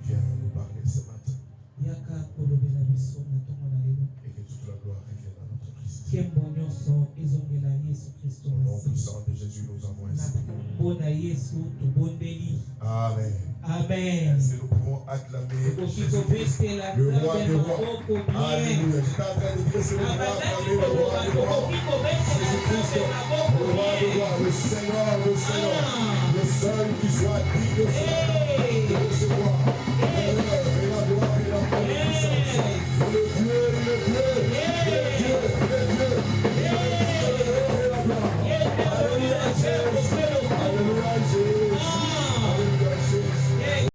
Viens nous parler ce matin. Et que toute la gloire revienne à notre Christ. Au nom puissant de Jésus, nous avons ainsi. Amen. Amen. Est-ce que nous pouvons acclamer Jésus-Christ, le roi des rois? Alléluia. J'étais en train de dire, c'est le roi, acclamer le roi des rois. Jésus-Christ, le roi des rois, le Seigneur, le seul qui soit digne de recevoir l'honneur et la gloire et la puissance. Le Dieu, le Dieu, le Dieu, le Dieu. Alléluia, Jésus. Alléluia, Jésus. Alléluia, Jésus.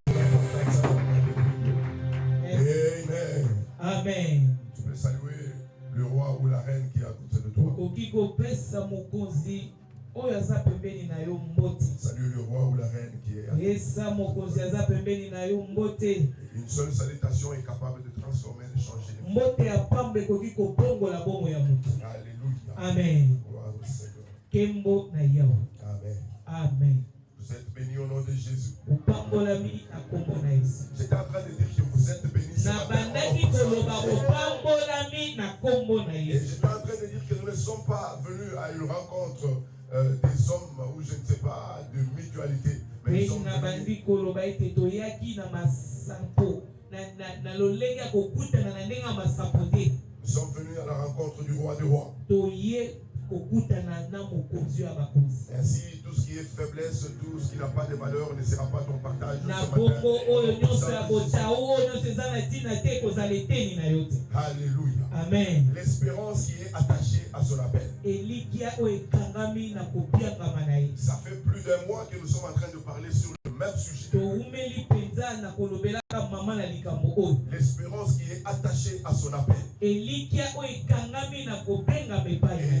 Amen. Amen. Tu peux saluer le roi ou la reine qui est à côté de toi. Salut le roi ou la reine qui est à côté. Une seule salutation est capable de transformer, de changer les vies. Alléluia. Amen. Gloire au Seigneur. Amen. Amen. Vous êtes bénis au nom de Jésus. J'étais en train de dire que vous êtes bénis ce matin. Et j'étais en train de dire que nous ne sommes pas venus à une rencontre des hommes ou je ne sais pas de mutualité. Mais nous sommes venus à la rencontre du roi des rois. Ainsi, tout ce qui est faiblesse, tout ce qui n'a pas de valeur ne sera pas ton partage ce matin. Alléluia. Amen. L'espérance qui est attachée à son appel. Ça fait plus d'un mois que nous sommes en train de parler sur le même sujet. L'espérance qui est attachée à son appel. Et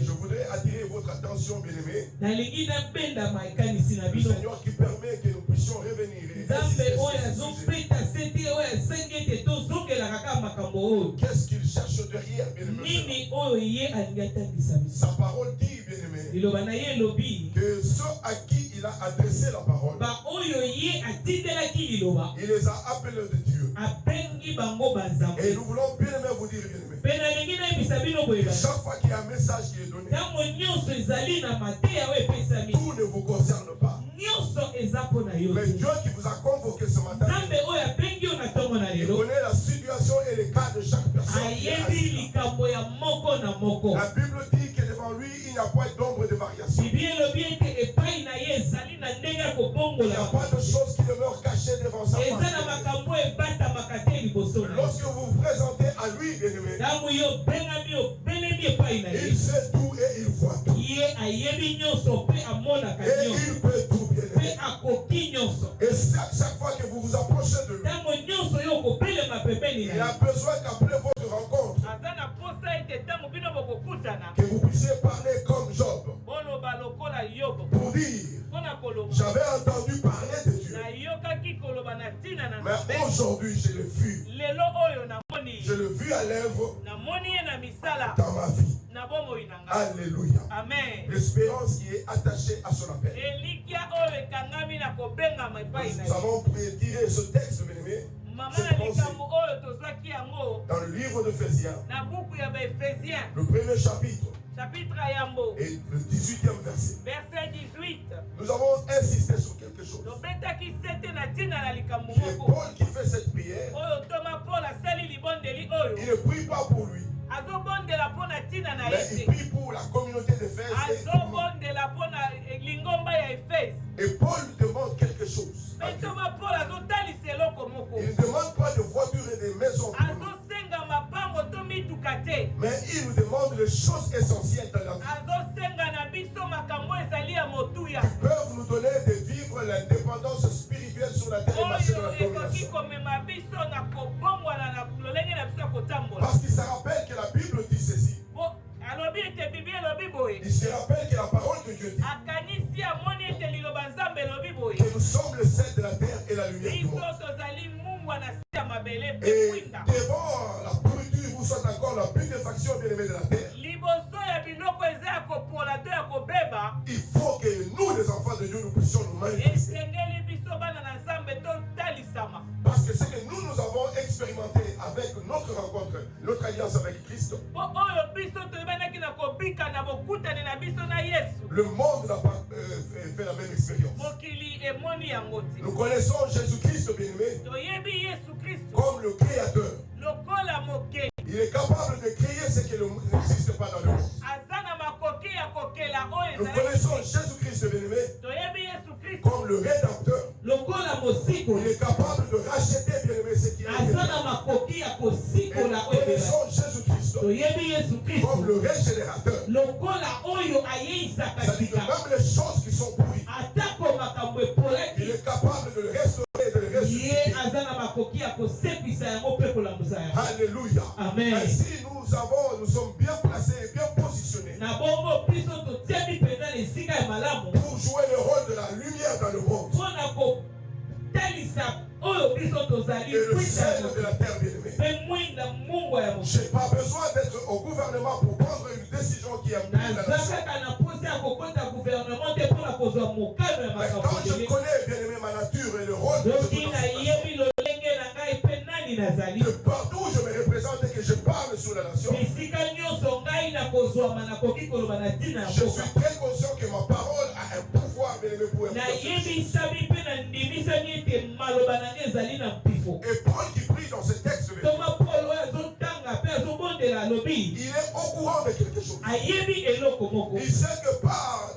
je voudrais attirer votre attention, bien-aimés. Le Seigneur qui permet que nous puissions revenir. Qu'est-ce qu'il cherche derrière, bien-aimés? Sa parole dit, bien-aimés, que ceux à qui il a adressé la parole, il les a appelés de Dieu. Et nous voulons bien aimer vous dire, bien-aimés, chaque fois qu'il y a un message qui est donné, tout ne vous concerne pas. Mais Dieu qui vous a convoqué ce matin, il connaît la situation et les cas de chaque personne. La Bible dit que devant lui, il n'y a pas d'ombre de variation. Il n'y a pas de choses qui demeurent cachées devant sa face. Lorsque vous vous présentez à lui, bien-aimé, il sait tout et il voit tout. Et il peut tout, bien-aimé. Et chaque fois que vous vous approchez de lui, il a besoin qu'après votre rencontre, que vous puissiez parler comme Job, pour dire, j'avais entendu parler de Dieu, mais aujourd'hui je l'ai vu. Je l'ai vu à l'œuvre dans ma vie. Alléluia. Amen. L'espérance qui est attachée à son appel. Nous avons tiré ce texte, bien-aimé, dans le livre d'Éphésiens, le premier chapitre, et le 18e verset. Verset 18. Nous avons insisté sur quelque chose. C'est Paul qui fait cette prière. Il ne prie pas pour lui, mais il prie pour la communauté d'Éphèse. Et Paul demande quelque chose. Il ne demande pas de voitures et de maisons pour lui, mais il nous demande les choses essentielles dans la vie qui peuvent nous donner de vivre l'indépendance spirituelle sur la terre et marcher dans la domination. Parce qu'il se rappelle que la Bible dit ceci. Il se rappelle que la parole de Dieu dit que nous sommes le sel de la terre et la lumière du monde. Et devant la pourriture, vous êtes encore la putréfaction bien-aimée de la terre. Il faut que nous, les enfants de Dieu, nous puissions nous manifester Le monde n'a pas fait la même expérience. Nous connaissons Jésus-Christ bien-aimé comme le Créateur. Il est capable de créer ce qui n'existe pas dans le monde. Nous connaissons Jésus-Christ bien-aimé comme le Rédempteur. Il est capable de racheter bien-aimé ce qui est bien-aimé. Et nous connaissons Jésus-Christ comme le Régénérateur. C'est-à-dire que même les choses qui sont pourries, il est capable de le restaurer, de le ressusciter. Alléluia. Amen. Ainsi nous sommes bien placés et bien positionnés pour jouer le rôle de la lumière dans le monde et le sel de la terre bien-aimée. Je n'ai pas besoin d'être au gouvernement pour prendre une décision qui est prise dans la nation. Mais quand je connais bien-aimé ma nature et le rôle que je joue dans cette nation, de partout où je me représente et que je parle sur la nation, je suis très conscient que ma parole a un pouvoir bien-aimé pour influencer. Et Paul qui prie dans ce texte, il est au courant de quelque chose. Il sait que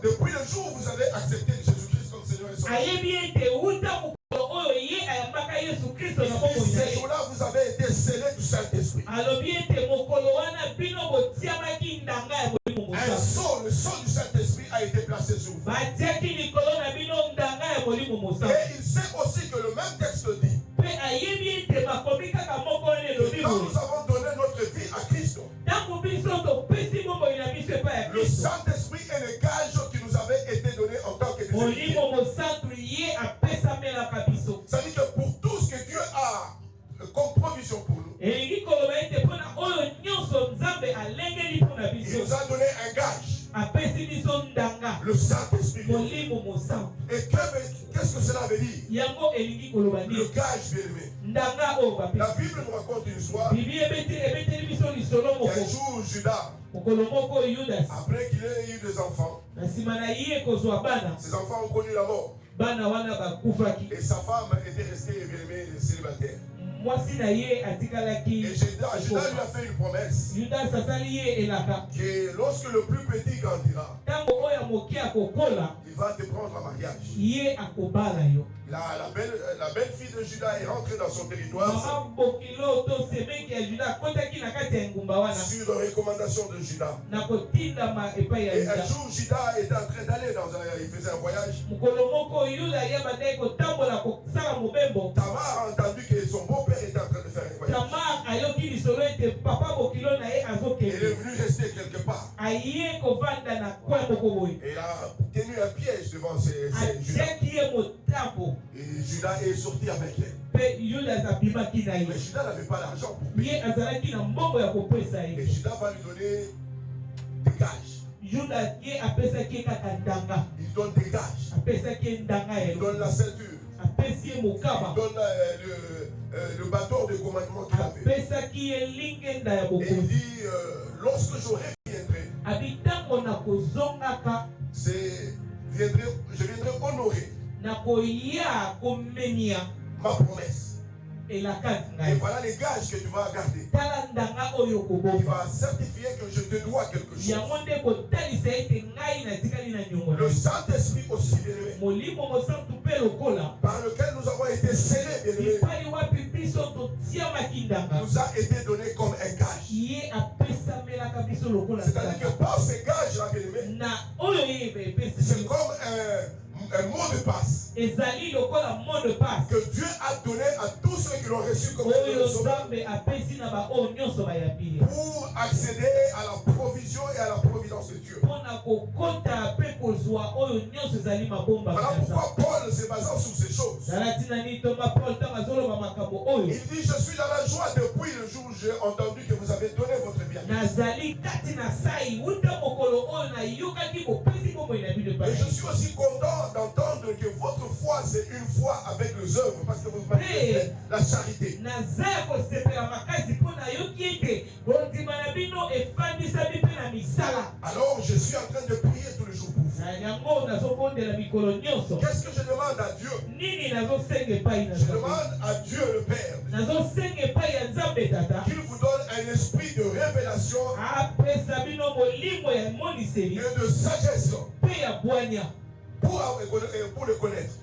depuis le jour où vous avez accepté Jésus-Christ comme Seigneur et Sauveur, ces jours-là vous avez été scellés du Saint-Esprit. Le sceau du Saint-Esprit a été placé sur vous. Et il sait aussi que le même texte dit que quand nous avons donné notre vie à Christ, le Saint-Esprit est le gage qui nous avait été donné en tant que des c'est-à-dire que pour tout ce que Dieu a comme provision pour nous, il nous a donné un gage, le Saint-Esprit. Et qu'est-ce que cela veut dire? Le gage bien-aimé. La Bible nous raconte une histoire qu'un jour Judas, après qu'il ait eu des enfants, ses enfants ont connu la mort. Et sa femme était restée bien-aimée célibataire. Et Judas lui a fait une promesse que lorsque le plus petit grandira, il va te prendre en mariage. La belle fille de Judas est rentrée dans son territoire sur recommandation de Judas. Et un jour, Judas était en train d'aller il faisait un voyage. Tamar a entendu que son beau-père était en train de faire un voyage. Il est venu rester quelque part. Et il a tenu un piège devant ses Judas. Et Judas est sorti avec elle. Mais Judas n'avait pas d'argent pour payer. Et Judas va lui donner des gages. Il donne des gages. Il donne la ceinture. Il donne le bâton de commandement qu'il avait. Et il dit, lorsque je reviendrai, je viendrai honorer ma promesse. Et voilà les gages que tu vas garder. Il va certifier que je te dois quelque chose. Le Saint-Esprit aussi, bien-aimé, par lequel nous avons été scellés, bien-aimé, nous a été donné comme un gage. C'est-à-dire que par ces gages-là, bien-aimé, c'est comme un mot de passe que Dieu a donné à tous ceux qui l'ont reçu comme Sauveur pour accéder à la provision et à la providence de Dieu. Voilà pourquoi Paul, se basant sur ces choses, il dit: je suis dans la joie depuis le jour où j'ai entendu que vous avez donné votre vie à Christ. Et je suis aussi content d'entendre que votre foi, c'est une foi avec les œuvres, parce que vous manifestez la charité. Alors je suis en train de prier tous les jours pour vous. Qu'est-ce que je demande à Dieu? Je demande à Dieu le Père qu'il vous donne un esprit de révélation et de sagesse pour le connaître.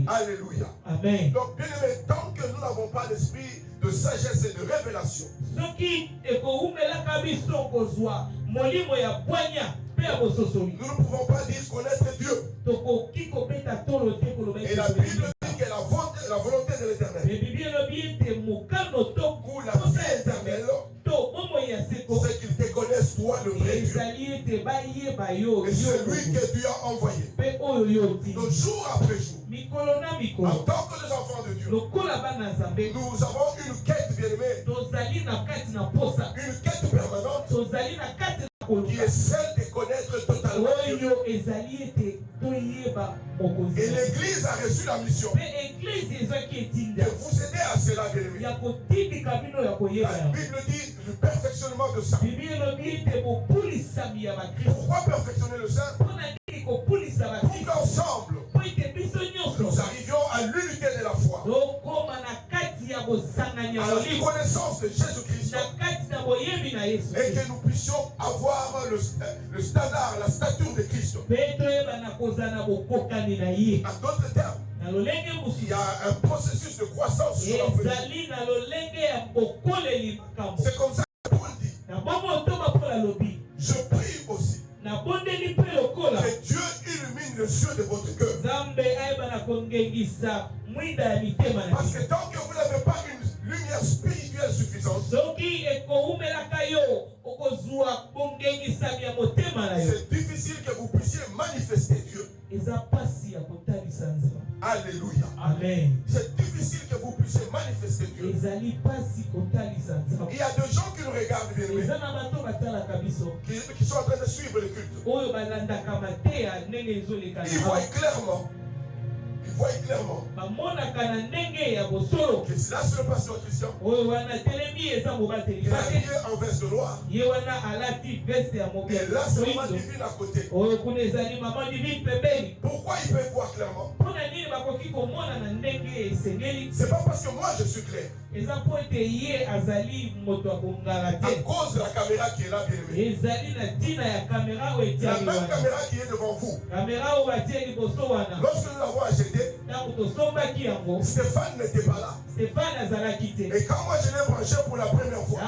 Alléluia. Amen. Donc bien aimé, tant que nous n'avons pas l'esprit de sagesse et de révélation, nous ne pouvons pas dire connaître Dieu. Et la Bible dit que la volonté de l'Éternel ou la vie éternelle, c'est qu'il te connaisse toi le vrai Dieu. Et c'est lui que Dieu a envoyé. Donc jour après jour, en tant que les enfants de Dieu, nous avons une quête bien aimée, une quête permanente qui est celle de connaître totalement Dieu. Et l'Église a reçu la mission de vous aider à cela, bien aimé. La Bible dit le perfectionnement de ça. Pourquoi perfectionner le saint? Pour qu'ensemble nous arrivions à l'unité de la foi, à la connaissance de Jésus-Christ, et que nous puissions avoir le standard, la stature de Christ. En d'autres termes, il y a un processus de croissance sur la vie. C'est comme ça que Paul dit. Je prie aussi que Dieu illumine les yeux de votre cœur. Parce que tant que vous n'avez pas une lumière spirituelle suffisante, c'est difficile que vous puissiez manifester Dieu. Alléluia. Amen. C'est difficile que vous puissiez manifester Dieu. Il y a des gens qui nous regardent bien, qui sont en train de suivre le culte. Ils voient clairement. Il voit clairement que là c'est le pasteur Christian. Il a habillé en veste noire. Et là c'est maman divine à côté. Pourquoi il peut voir clairement? C'est pas parce que moi je suis clair. À cause de la caméra qui est là, bien aimé. La même caméra qui est devant vous. Lorsque nous l'avons acheté, Stéphane n'était pas là. Et quand moi je l'ai branché pour la première fois,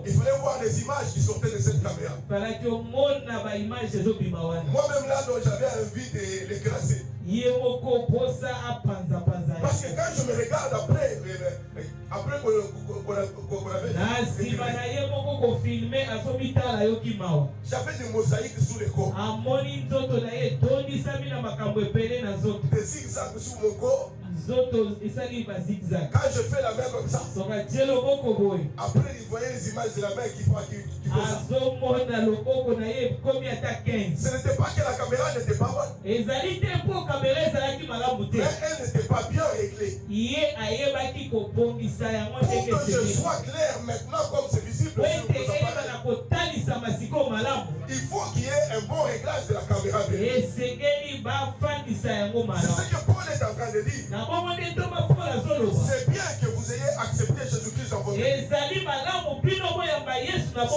il fallait voir les images qui sortaient de cette caméra. Moi-même là, j'avais envie de l'écraser. Parce que quand je me regarde après qu'on avait j'avais des mosaïques sous les corps, des zigzags sous mon corps. Quand je fais la main comme ça, après il voyait les images de la main qui fait ça. Ce n'était pas que la caméra n'était pas bonne, mais elle n'était pas bien réglée. Pour que je sois clair maintenant comme c'est visible sur vos appareils, il faut qu'il y ait un bon réglage de la caméra. C'est ce que Paul est en train de dire. C'est bien que vous ayez accepté Jésus-Christ dans votre vie.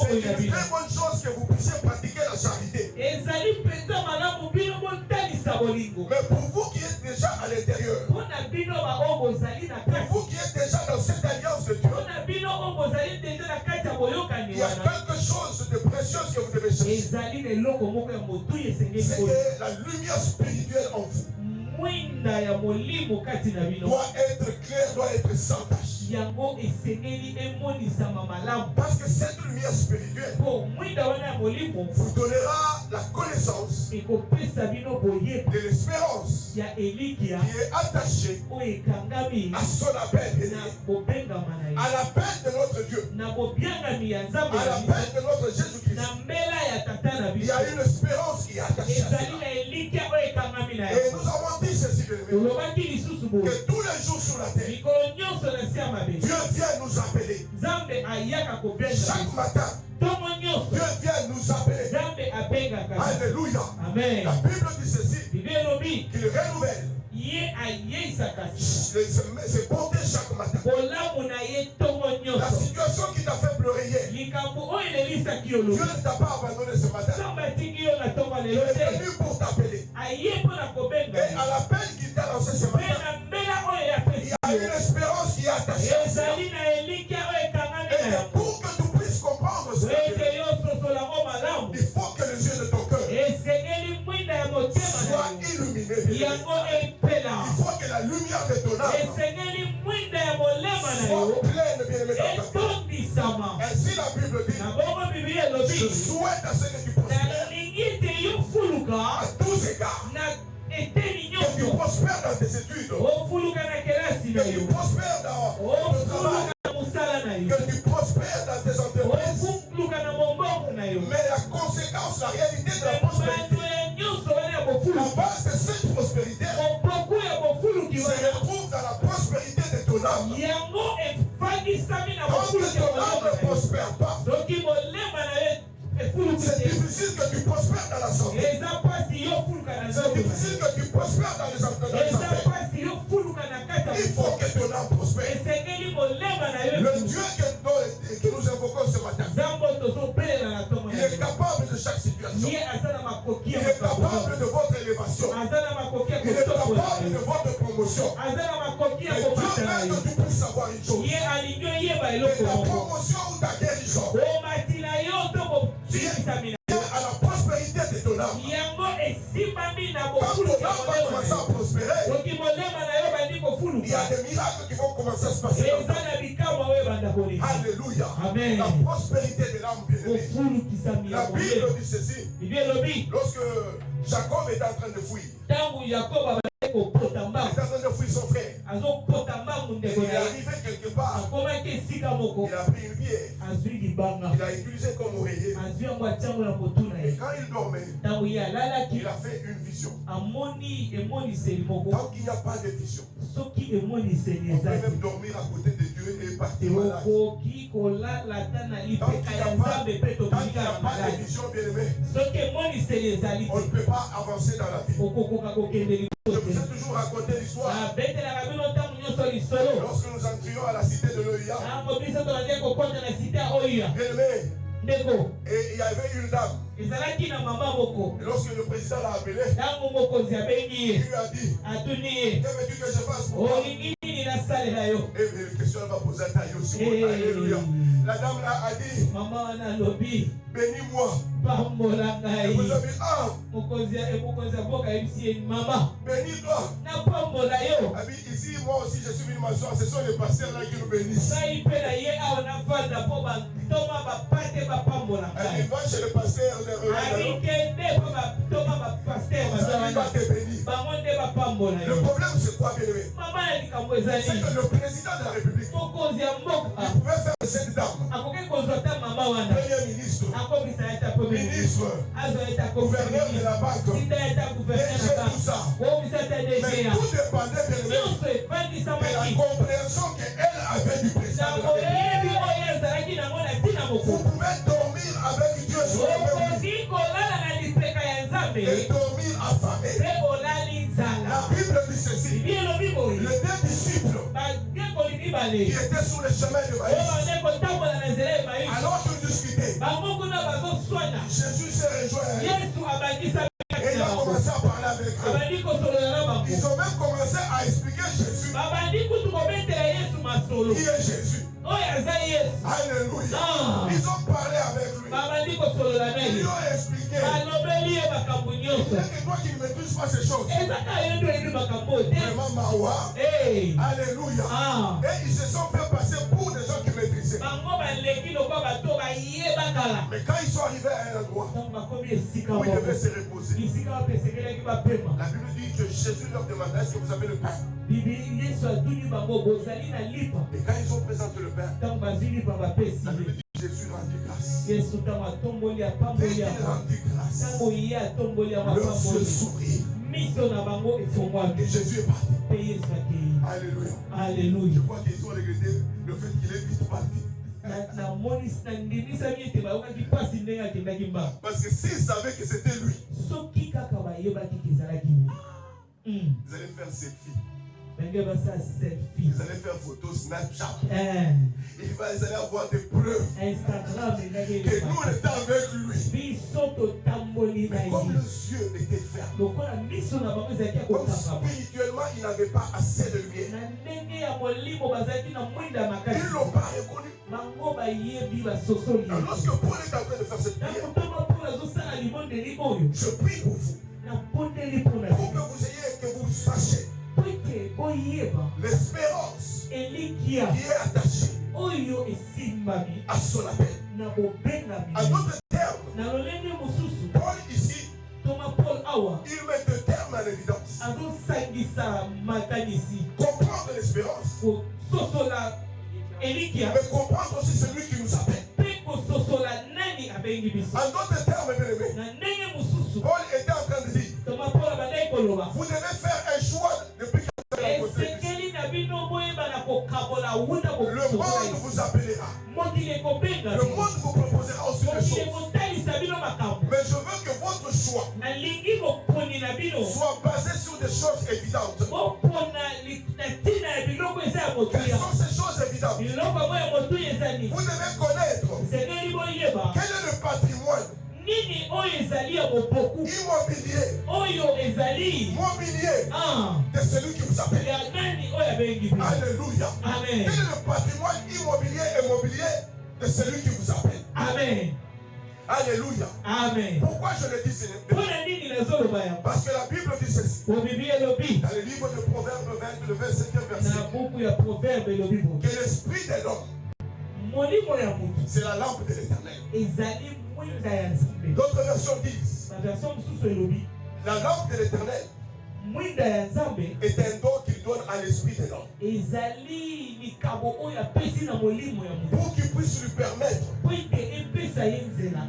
C'est une très bonne chose que vous puissiez pratiquer la charité. Mais pour vous qui êtes déjà à l'intérieur, pour vous qui êtes déjà dans cette alliance de Dieu, il y a quelque chose de précieux que vous devez chercher. C'est que la lumière spirituelle en vous doit être claire, doit être sans tache. Parce que cette lumière spirituelle vous donnera la connaissance de l'espérance qui est attachée à son appel, à l'appel de notre Dieu, à l'appel de notre Jésus-Christ. Il y a une espérance qui est attachée à cela. Et nous avons dit ceci, que tous les jours sur la terre, Dieu vient nous appeler. Chaque matin, Dieu vient nous appeler. Alléluia. Amen. La Bible dit ceci, qu'il renouvelle ses bontés chaque matin. La situation qui t'a fait pleurer hier, Dieu ne t'a pas abandonné ce matin. Il est venu pour t'appeler. Et à l'appel qu'il t'a lancé ce matin, il y a une espérance qui est attachée à ça. Et pour que tu puisses comprendre cela, il faut que les yeux de ton cœur soient illuminés. Il faut que la lumière de ton âme soit pleine, bien-aimé. Ainsi la Bible dit, je souhaite à ce que tu prospères à tous égards. Que tu prospères dans tes études, que tu prospères dans ton travail, que tu prospères dans tes entreprises. Mais la conséquence, la réalité de la prospérité, la base de cette prospérité se retrouve dans la prospérité de ton âme. Quand ton âme ne prospère pas, c'est difficile que tu prospères dans la santé. C'est difficile que tu prospères dans les affaires. Il faut que ton âme prospère. Le Dieu que nous invoquons ce matin, il est capable de chaque situation. Il est capable de votre élévation. Il est capable de votre promotion. Et Dieu veut que tu puisses savoir une chose. Et ta promotion ou ta guérison, à la prospérité de ton âme. Quand ton âme va commencer à prospérer, il y a des miracles qui vont commencer à se passer. Alléluia. Amen. La prospérité de l'âme bien-aimée. La Bible dit ceci. Lorsque Jacob est en train de fuir, il est en train de fuir son frère. Et il est arrivé quelque part. Il a pris une pierre. Il a utilisé comme oreiller. Et quand il dormait, il a fait une vision. Tant qu'il n'y a pas de vision, on peut même dormir à côté de Dieu et partir malade. Tant qu'il n'y a pas de vision, bien-aimé, on ne peut pas avancer dans la vie. Je vous ai toujours raconté l'histoire. Lorsque nous entrions à la cité de l'Oïa, bien-aimé, et il y avait une dame. Et lorsque le président l'a appelé, il lui a dit, que veux-tu que je fasse pour toi? Et la question va poser à taille aussi. Alléluia. La dame là a dit, bénis-moi. Et vous avez dit, ah, bénis-toi. Ici, moi aussi, je suis venu m'asseoir. Ce sont les pasteurs là qui nous bénissent. Elle va chez le pasteur de le problème, c'est quoi, bien-aimé? C'est que le président de la République, il pouvait faire cette dame premier ministre, ministre, gouverneur de la banque, DG, tout ça. Mais tout dépendait, bien-aimé, de la compréhension qu'elle avait du président de la République. Vous pouvez dormir avec Dieu sur le même lit et dormir affamé. La Bible dit ceci. Les deux disciples qui étaient sur le chemin de Maïs, alors qu'ils discutaient, Jésus s'est rejoint et il a commencé à parler avec eux. Ils ont même commencé à expliquer Jésus. Qui est Jésus? Alléluia. Ils ont parlé avec lui. Ils lui ont expliqué. C'est que toi qui ne maîtrises pas ces choses. Vraiment, Mawa. Alléluia. Et ils se sont fait passer pour des gens qui maîtrisaient. Mais quand ils sont arrivés à un endroit où ils devaient se reposer, la Bible dit que Jésus leur demanda, est-ce que vous avez le pain? Et quand ils ont présenté le pain, la Bible dit que Jésus rendit grâce. Dès qu'il rendit grâce, leurs yeux s'ouvrirent. Et Jésus est parti. Alléluia. Alléluia. Je crois qu'ils ont regretté le fait qu'il est vite parti. Parce que s'ils savaient que c'était lui, ils allaient faire selfie. Ils allaient faire photo Snapchat. Ils allaient avoir des preuves que nous on était avec lui. Mais comme les yeux étaient fermés, comme spirituellement il n'avait pas assez de lumière, ils ne l'ont pas reconnu. Alors lorsque Paul est en train de faire cette prière, je prie pour vous, pour que vous ayez, que vous sachiez l'espérance qui est attachée à son appel. En d'autres termes, Paul ici, il met deux termes en évidence. Comprendre l'espérance, mais comprendre aussi celui qui nous appelle. En d'autres termes, bien-aimés, Paul était en train de dire, vous devez faire un choix depuis que vous avez rencontré Christ. Le monde vous appellera. Le monde vous proposera aussi des choses. Mais je veux que votre choix soit basé sur des choses évidentes. Quelles sont ces choses évidentes? Vous devez connaître quel est le patrimoine immobilier de celui qui vous appelle. Alléluia. Quel est le patrimoine immobilier de celui qui vous appelle? Amen. Alléluia. Amen. Pourquoi je le dis, Seigneur? Parce que la Bible dit ceci. Dans le livre de Proverbes 20, le 27e verset. Que l'esprit de l'homme, c'est la lampe de l'Éternel. D'autres versions disent, la lampe de l'Éternel est un don qu'il donne à l'esprit de l'homme, pour qu'il puisse lui permettre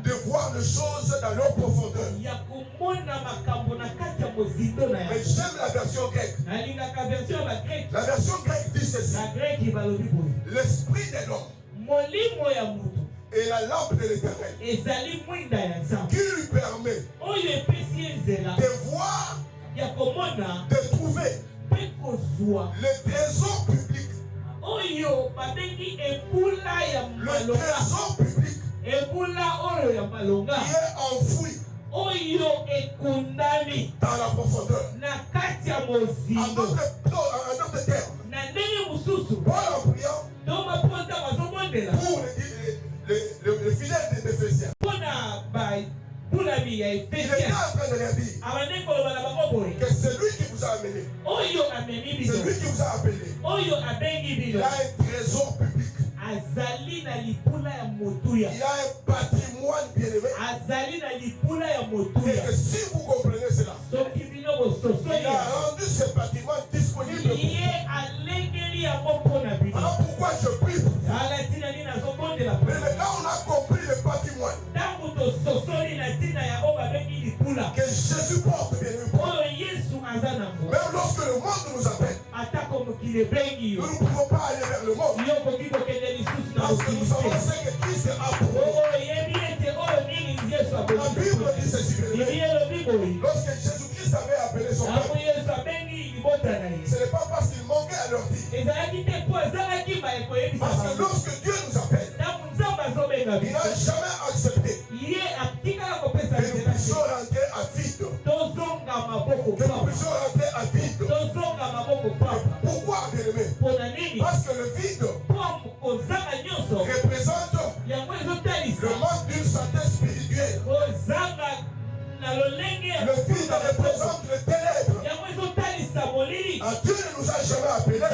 de voir les choses dans leur profondeur. Mais j'aime la version grecque. La version grecque dit ceci. L'esprit de l'homme et la lampe de l'Éternel qui lui permet de voir, de trouver le trésor public. Le trésor public qui est enfoui dans la profondeur. En d'autres termes, Paul en priant pour le fidèle d'Éphésiens, il était en train de leur dire que celui qui vous a amené, celui qui vous a appelé, il a un trésor public. Il a un patrimoine bien-aimé. Et que si vous comprenez cela, il a rendu ce patrimoine disponible pour vous. Alors pourquoi je prie pour vous? Mais maintenant on a compris le patrimoine que Jésus porte, bien-aimé. Même lorsque le monde nous appelle, nous ne pouvons pas aller vers le monde. Parce que nous savons ce que Christ a pour nous. La Bible dit ceci. Lorsque Jésus-Christ avait appelé son peuple, ce n'est pas parce qu'il manquait à leur dire. Parce que lorsque Dieu nous appelle, il n'a jamais accepté que nous puissions rentrer à vide. Que nous puissions rentrer à vide. Pourquoi, bien-aimé? Parce que le vide représente le manque d'une santé spirituelle. Le vide représente le ténèbre. Dieu ne nous a jamais appelés pour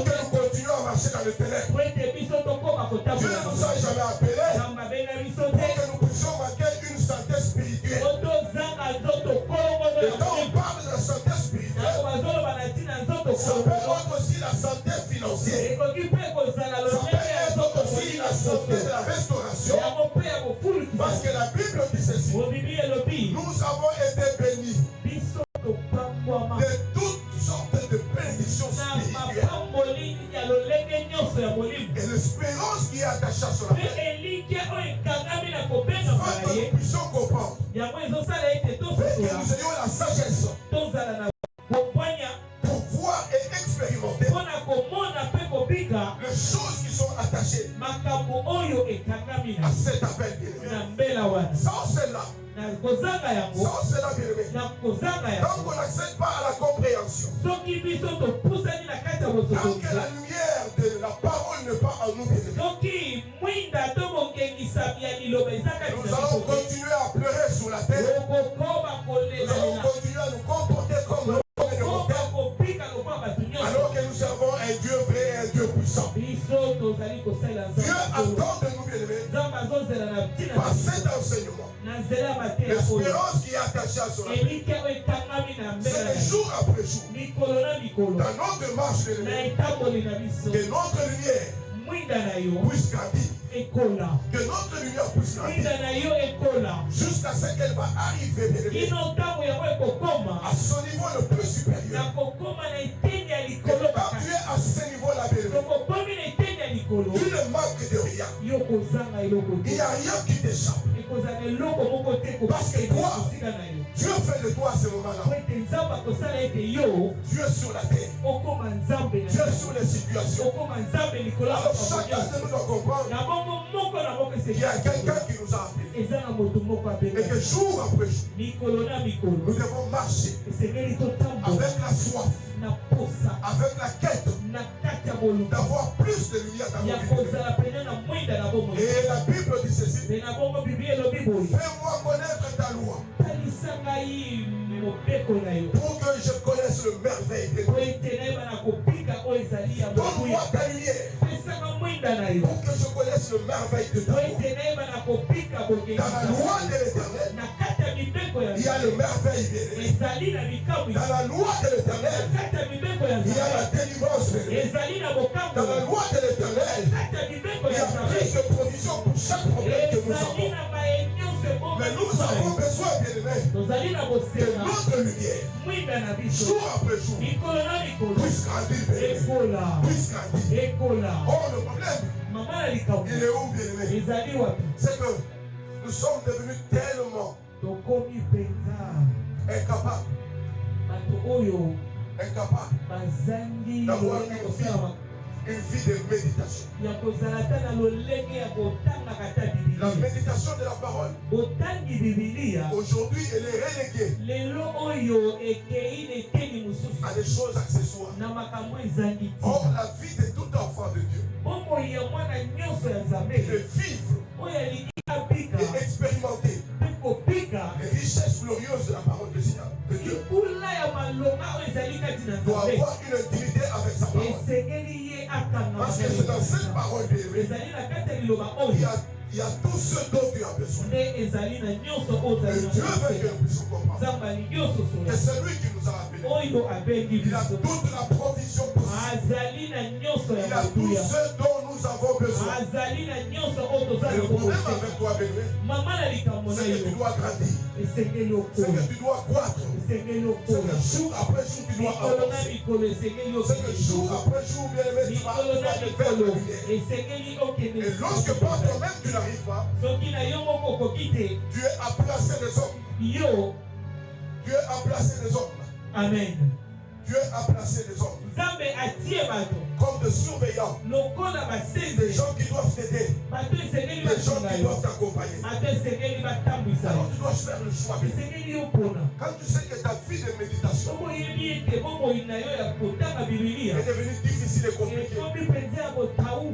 que nous continuions à marcher dans le ténèbre. Dieu ne nous a jamais appelés pour que nous puissions manquer une santé spirituelle. Et quand on parle de la santé spirituelle, ça peut être aussi la santé financière. Ça peut être aussi la santé de la restauration. Parce que la Bible dit ceci. Nous avons été bénis de toutes sortes de bénédictions spirituelles. Et l'espérance que nous ayons la sagesse pour voir et expérimenter les choses qui sont attachées à cet appel bien-aimé. Sans cela, tant qu'on n'accède pas à la compréhension, tant que la lumière de la parole n'est pas en nous, nous allons continuer à pleurer sur la terre. Nous allons continuer à nous comporter comme le alors que nous servons un Dieu vrai et un Dieu puissant. Dieu attend de nous, bien-aimés, par cet enseignement. L'espérance qui est attachée à son appel, c'est de jour après jour, dans notre marche, que notre lumière puisse grandir. Que notre lumière puisse grandir jusqu'à ce qu'elle va arriver, bien-aimés, à son niveau le plus supérieur. Et quand tu es à ce niveau-là, bien-aimé, tu ne manques de rien. Il n'y a rien qui t'échappe. Parce que toi, Dieu fait de toi à ce moment-là. Dieu est sur la terre. Dieu est sur les situations. Alors chacun de nous doit comprendre qu'il y a quelqu'un qui nous a appelés. Et que jour après jour, nous devons marcher avec la soif, avec la quête d'avoir plus de lumière dans nos vies. Et la Bible dit ceci: fais-moi connaître ta loi pour que je connaisse le merveille de Dieu. Donne-moi ta lumière pour que je connaisse le merveille de ta loi. Dans la loi de l'Éternel, il y a le merveille, bien-aimé. Dans la loi de l'Éternel, il y a la délivrance, bien-aimé. Dans la loi de l'Éternel, il y a plus de provisions pour chaque problème que nous avons. Mais nous avons besoin, bien-aimé, que notre lumière, jour après jour, puisse grandir, bien-aimé. Puisse grandir. Oh, le problème, il est où, bien-aimé? C'est que nous sommes devenus tellement incapables d'avoir une vie de méditation. La méditation de la parole, aujourd'hui, elle est reléguée à des choses accessoires. Or, la vie de tout enfant de Dieu, de vivre et expérimenter les richesses glorieuses de la parole de Dieu, doit avoir une intimité avec sa parole. Parce que c'est dans cette parole, il y a tout ce dont tu as besoin. Et Dieu veut que nous puissions comprendre que c'est lui qui nous a appelés. Il a toute la provision possible. Il a tout ce dont nous avons besoin. Et le problème avec toi, bébé, c'est que tu dois grandir. C'est que tu dois croître. C'est que jour après jour, tu dois avancer. C'est que jour après jour, bien aimé, tu vas te faire le lumière. Et lorsque par toi-même tu n'arrives pas, Dieu a placé des hommes. Dieu a placé des hommes. Amen. Dieu a placé des hommes comme de surveillants, des gens qui doivent t'aider, des gens qui doivent t'accompagner. Alors tu dois faire le choix. Quand tu sais que ta vie de méditation est devenue difficile et compliquée,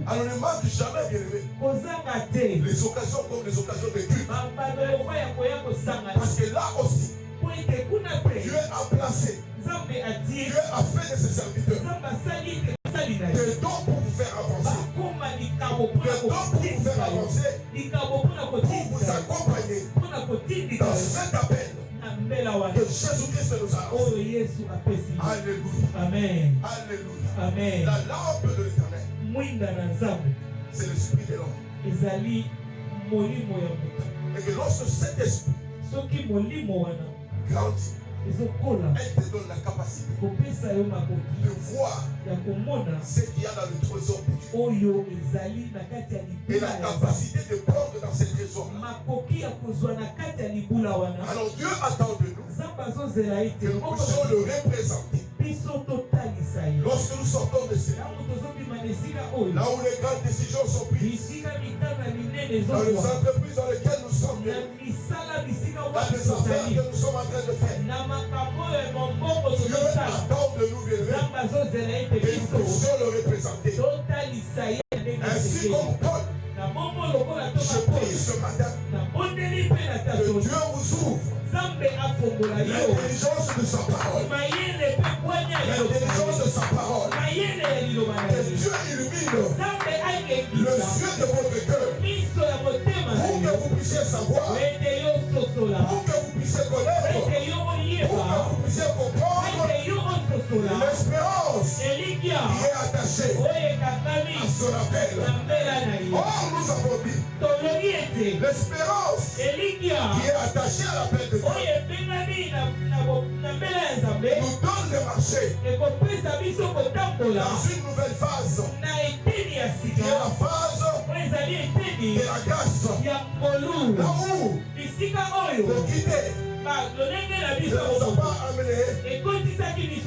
alors ne manque jamais, bien aimé, les occasions comme les occasions de culte. Parce que là aussi, Dieu a placé, Dieu a fait de ses serviteurs des dons pour vous faire avancer, des dons pour vous faire avancer, pour vous accompagner dans cet appel que Jésus-Christ nous a lancé. Alléluia. Amen. Alléluia. Amen. La lampe de l'Éternel, c'est l'esprit de l'homme. Et que lorsque cet esprit grandit, Elle te donne la capacité de voir ce qu'il y a dans le trésor de Dieu. Et la capacité de prendre dans ces trésors-là. Alors Dieu attend de nous que nous puissions le représenter. Lorsque nous sortons de cela, là où les grandes décisions sont prises, dans les entreprises dans lesquelles nous sommes, dans les affaires que nous sommes en train de faire, Dieu attend de nous bien et nous puissions le représenter. Ainsi comme Paul, je prie ce matin que Dieu vous ouvre l'intelligence de sa parole. L'intelligence de sa parole. Que Dieu illumine le yeux de votre cœur pour que vous puissiez savoir, pour que vous puissiez connaître, pour que vous puissiez comprendre l'espérance qui est attachée à son appel. Or, nous avons dit l'espérance qui est attachée à l'appel de Dieu nous donne de marcher dans une nouvelle phase qui est la phase de la grâce, là où le guider ne nous a pas amené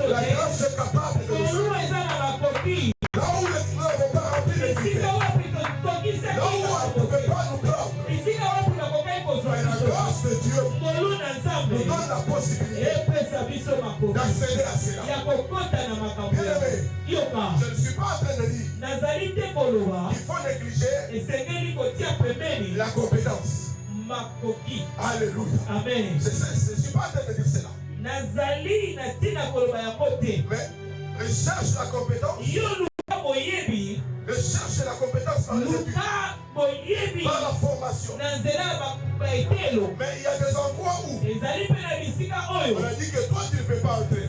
la grâce est capable de nous sauver. Là où nous n'avons pas rempli les critères, là où on ne peut pas nous prendre, mais la grâce de Dieu nous donne la possibilité d'accéder à cela. Bien-aimé, je ne suis pas en train de dire qu'il faut négliger la compétence. Alléluia. Amen. Je ne suis pas en train de dire cela. Mais recherche la compétence. Recherche la compétence en études, par la formation. Mais il y a des endroits où on a dit que toi tu ne peux pas entrer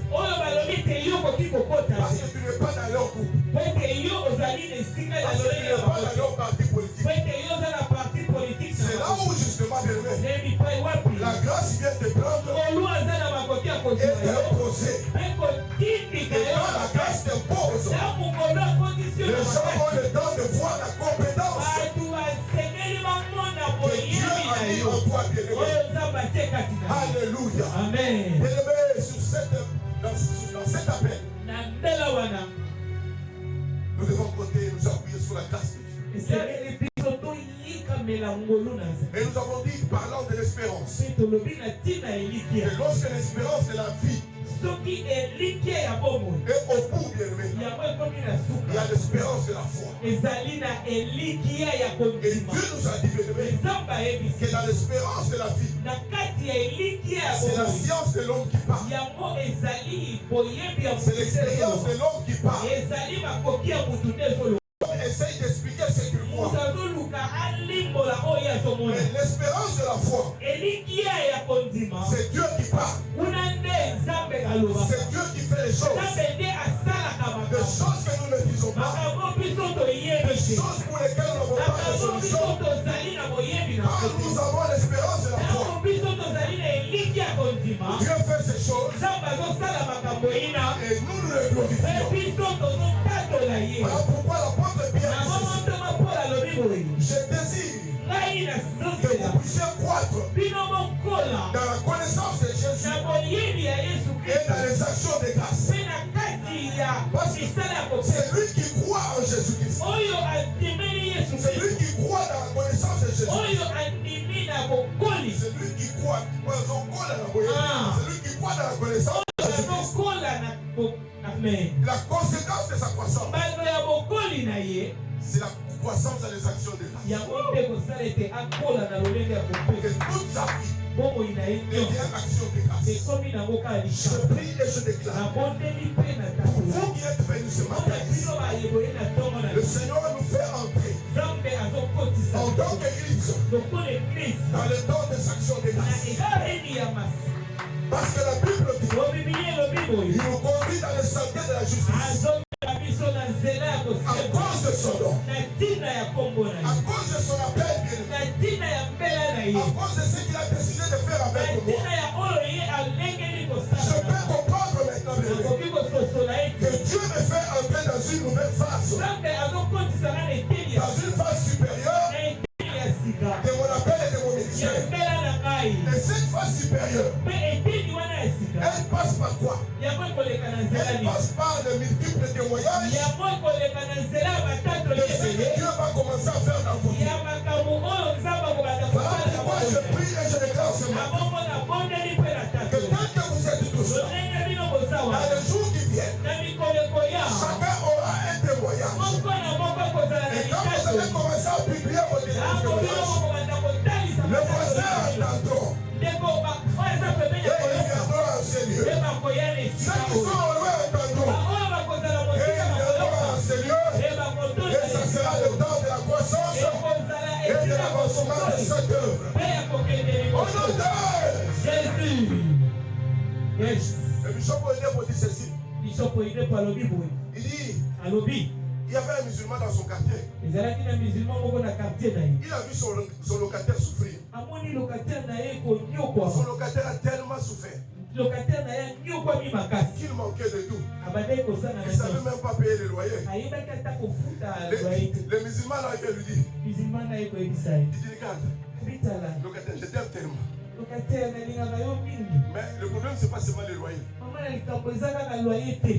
parce que tu n'es pas dans leur groupe, parce que tu n'es pas dans leur parti politique. C'est là où justement la grâce vient te prendre et t'imposer. Et quand la grâce t'impose, les gens ont le temps de voir la compétence que Dieu a mis en toi, bien-aimé. Alléluia. Amen. Bien-aimé, dans cet appel, nous devons compter, nous appuyer sur la grâce de Dieu. Et nous avons dit, parlant de l'espérance, que lorsque l'espérance est la vie, et au bout, bien-aimé, il y a l'espérance de la foi. Et Dieu nous a dit, bien-aimé, que dans l'espérance de la vie, c'est la science de l'homme qui parle. C'est l'expérience de l'homme qui parle. L'homme essaye d'expliquer ce qu'il voit. Mais l'espérance de la foi, c'est Dieu qui parle. C'est Dieu qui fait les choses. Des choses que nous ne disons pas. Des choses pour lesquelles nous n'avons pas de solution. Quand nous avons l'espérance de la foi, Dieu fait ces choses et nous le glorifions. Voilà pourquoi l'apôtre Pierre dit ceci. Je désire que vous puissiez croître dans la connaissance de Jésus et dans les actions de grâce. Parce que c'est lui qui croit en Jésus-Christ. C'est lui qui croit dans la connaissance de Jésus. C'est lui qui croit. C'est lui qui croit dans la connaissance de Jésus-Christ. La conséquence de sa croissance, c'est la croissance dans les actions de grâce. Que toute sa vie devient action de grâce. Je prie et je déclare, pour vous qui êtes venus ce matin ici, le Seigneur nous fait entrer en tant qu'Église dans le temps des actions de grâce. Parce que la Bible dit, il nous conduit dans le sentier de la justice. À cause de son nom, à cause de son appel, à cause de ce qu'il a décidé de faire avec nous. Et cette phase supérieure, elle passe par quoi? Elle passe par de multiples témoignages. Le Seigneur Dieu va commencer à faire dans votre vie. Voilà pourquoi je prie et je déclare ce matin que tant que vous êtes tous là, dans les jours qui viennent, chacun aura un témoignage. Et quand vous allez commencer à publier vos témoignages, le voisin entendra. Et il viendra en ces lieux. Ceux qui sont au loin entendront. Et il viendra en ces lieux. Et ça sera le temps de la croissance et de l'avancement de cette œuvre. Au nom de Jésus. Yes. Le bishop Oïdé pour dire ceci. Bishop Oïdé par le Bible. Il dit, Alobi. il y avait un musulman dans son quartier. Il a vu son locataire souffrir. Son locataire a tellement souffert qu'il manquait de tout. Il ne savait même pas payer le loyer. Le musulman là, lui dit, il dit, regarde, locataire, je t'aime tellement. Mais le problème, ce n'est pas seulement les loyers.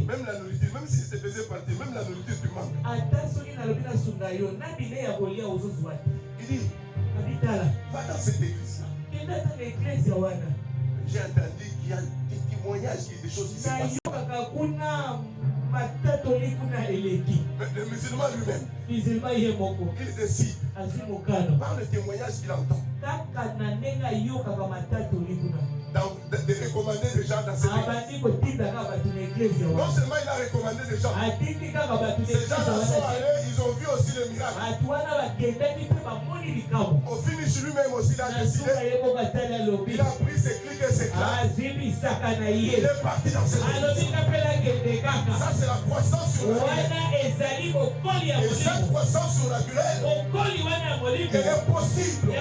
Même la nourriture, même si je te faisais partie, même la nourriture, tu manques. Il dit, va dans cette église-là. J'ai entendu qu'il y a des témoignages, il y a des choses qui se passent. Mais le musulman lui-même, il décide par le témoignage qu'il entend de recommander des gens dans cette église. Non seulement il a recommandé des gens, ces gens sont allés, ils ont vu aussi le miracle. Au finish lui-même aussi il a décidé, il a pris ses clics et ses claques. Il est parti dans cette église. Ça c'est la croissance surnaturelle. Et cette croissance surnaturelle, elle est possible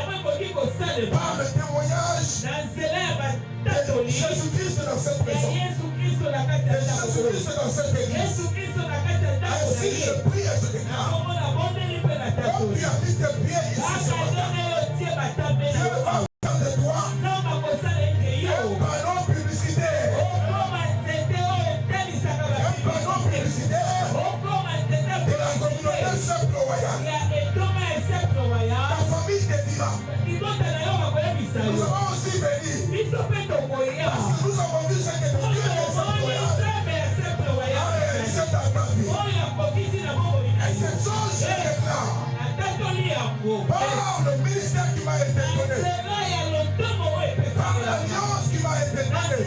par le témoignage de Jésus-Christ dans cette maison. Et Jésus-Christ dans cette église. Ainsi je prie et je déclare. Comme tu as mis tes pieds ici ce matin, Dieu va faire de toi un ballon publicitaire. Un ballon publicitaire de la communauté Simple Royale. Ta famille te dira. Nous avons aussi béni. Parce que nous avons vu ce que Dieu est Simple Royale a réalisé dans ta vie. Et cette chose, je déclare. Par le ministère qui m'a été donné, par l'alliance qui m'a été donnée,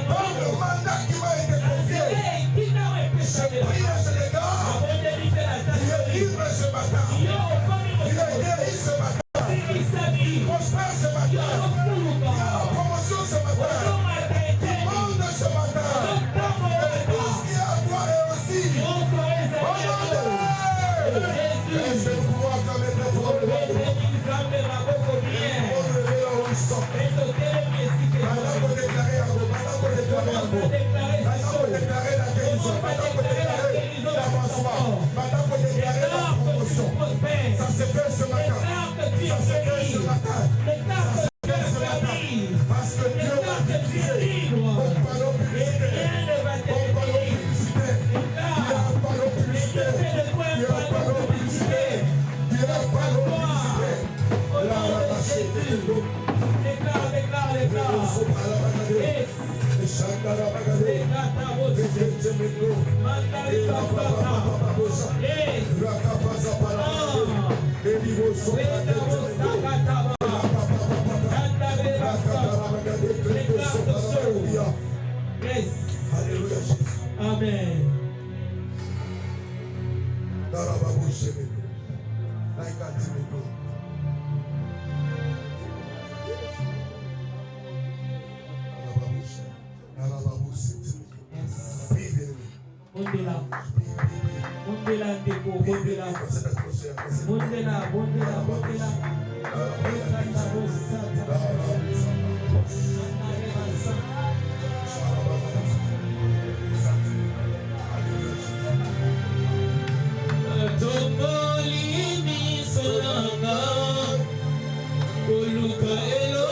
par le mandat qui m'a été confié, je prie et je déclare, tu es libre ce matin, tu es guéri ce matin, tu prospères ce matin, tu as la promotion ce matin, tu montes ce matin, et tout ce qui est à toi est aussi. Laissez le pouvoir comme être fort de votre vie. Maintenant qu'on déclare à vous, maintenant qu'on déclare à vous, maintenant qu'on déclare la guérison, maintenant qu'on déclare l'avancement, maintenant qu'on déclare la promotion. Ça se fait ce matin. Ça se fait ce matin. Ça se fait ce matin. Parce que Dieu va t'utiliser. Bon ballon publicitaire. Bon ballon publicitaire. Tu as un ballon publicitaire. Tu as un ballon publicitaire. Tu as un ballon publicitaire. Là, on va passer. Alléluia Jésus. Amen. Oluka elo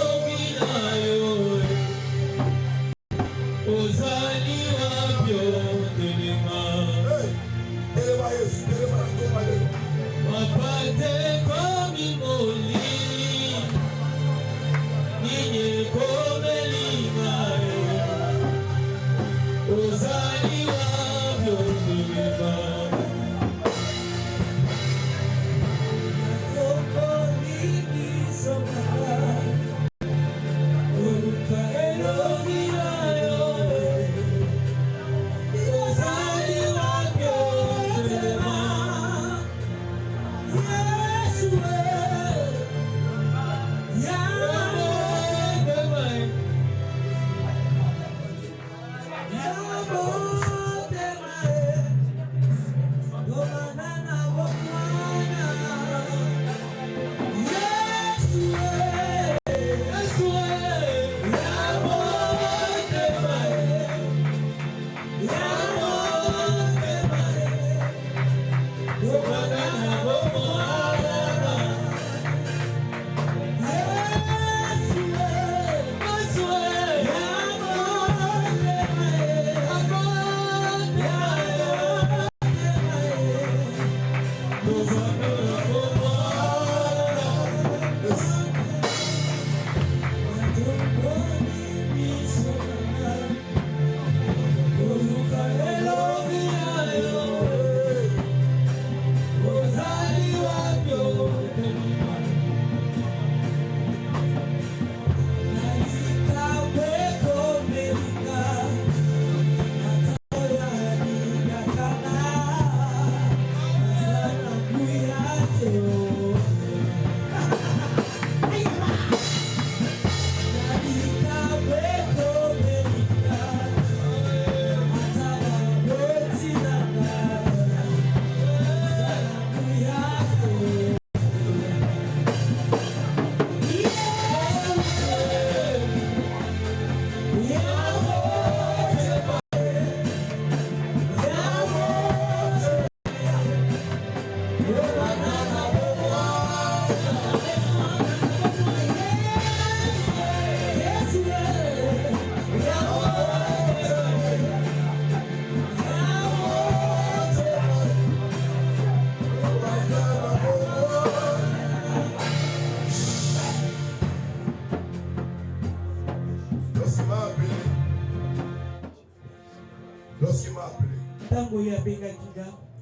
Lorsqu'il m'a appelé,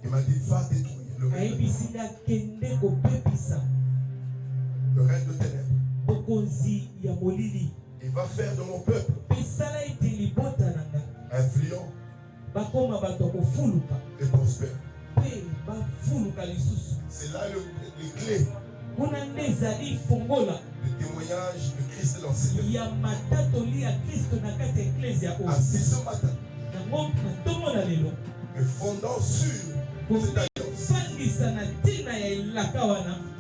il m'a dit va détruire le règne de ténèbres. Il va faire de mon peuple influent et prospère. C'est là les clés le témoignage de Christ dans ses ainsi ce matin, me fondant sur cette alliance,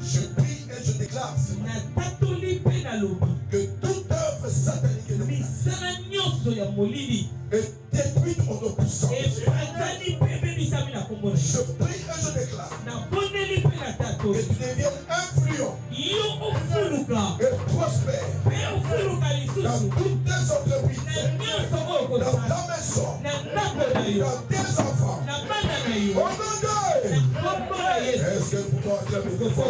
je prie et je déclare ce matin que toute œuvre satanique est détruite en notre puissance. Je prie et je déclare que tu deviennes influent et prospère dans toutes tes entreprises, dans ta maison, dans tes enfants. Au nom de est-ce que pour toi tu as besoin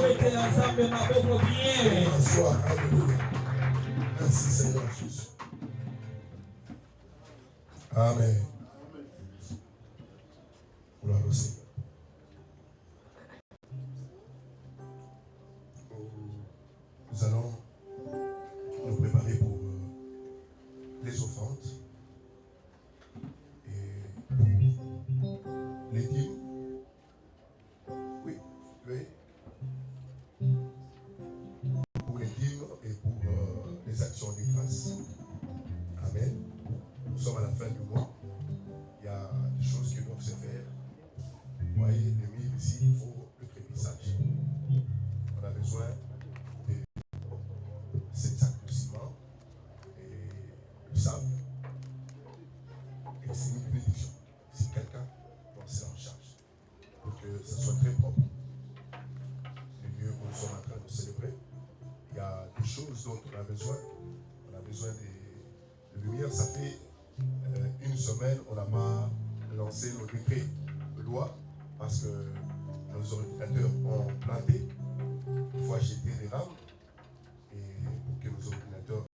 Bonsoir, alléluia. Merci Seigneur Jésus. Amen. Gloire au Seigneur. Nous allons nous préparer pour les offrandes et pour les dîmes. Oui, oui. Pour les dîmes et pour les actions de grâce. Amen. Nous sommes à la fin du mois. Il y a des choses qui doivent se faire. Vous voyez, les mille ici, il faut le crépissage. On a besoin de 7 sacs de ciment et de sable. Et c'est une bénédiction. Si quelqu'un doit se en charge pour que ça soit très propre. Le lieu où nous sommes en train de célébrer, il y a des choses dont on a besoin. On a besoin de lumière. Ça fait une semaine, on n'a pas lancé nos décrets de loi parce que nos ordinateurs ont planté. Il faut acheter des rames et pour que nos ordinateurs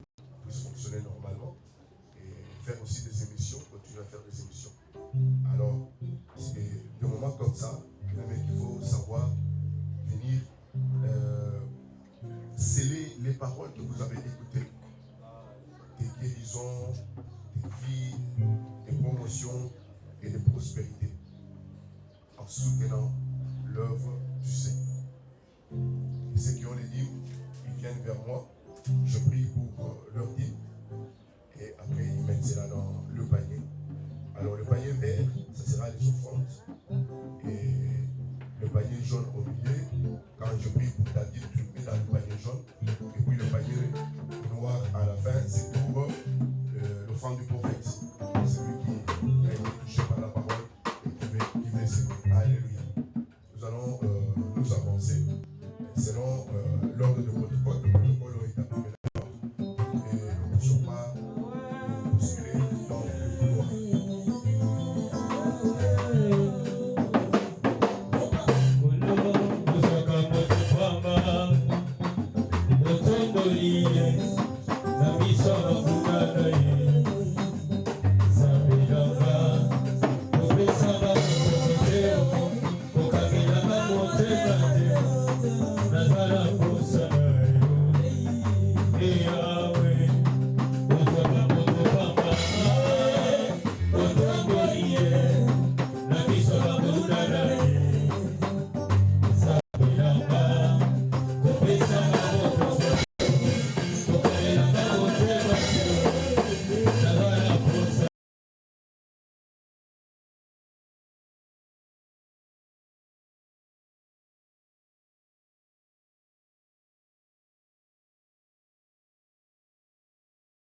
comme ça, mais qu'il faut savoir venir sceller les paroles que vous avez écoutées, des guérisons, des vies, des promotions et de prospérité, en soutenant l'œuvre du Seigneur. Et ceux qui ont les livres, ils viennent vers moi, je prie pour leur dîme, et après ils mettent cela dans le panier. Alors le panier vert, ça sera les offrandes, et le panier jaune au milieu, quand je prie pour ta dîme, tu le mets dans le panier jaune, et puis le panier noir à la fin, c'est pour l'offrande du prophète, celui qui a été touché par la parole et qui veut s'aimer. Alléluia. Nous allons nous avancer selon l'ordre de protocole. Le protocole est établi maintenant et nous ne pouvons pas nous bousculer dans le couloir. So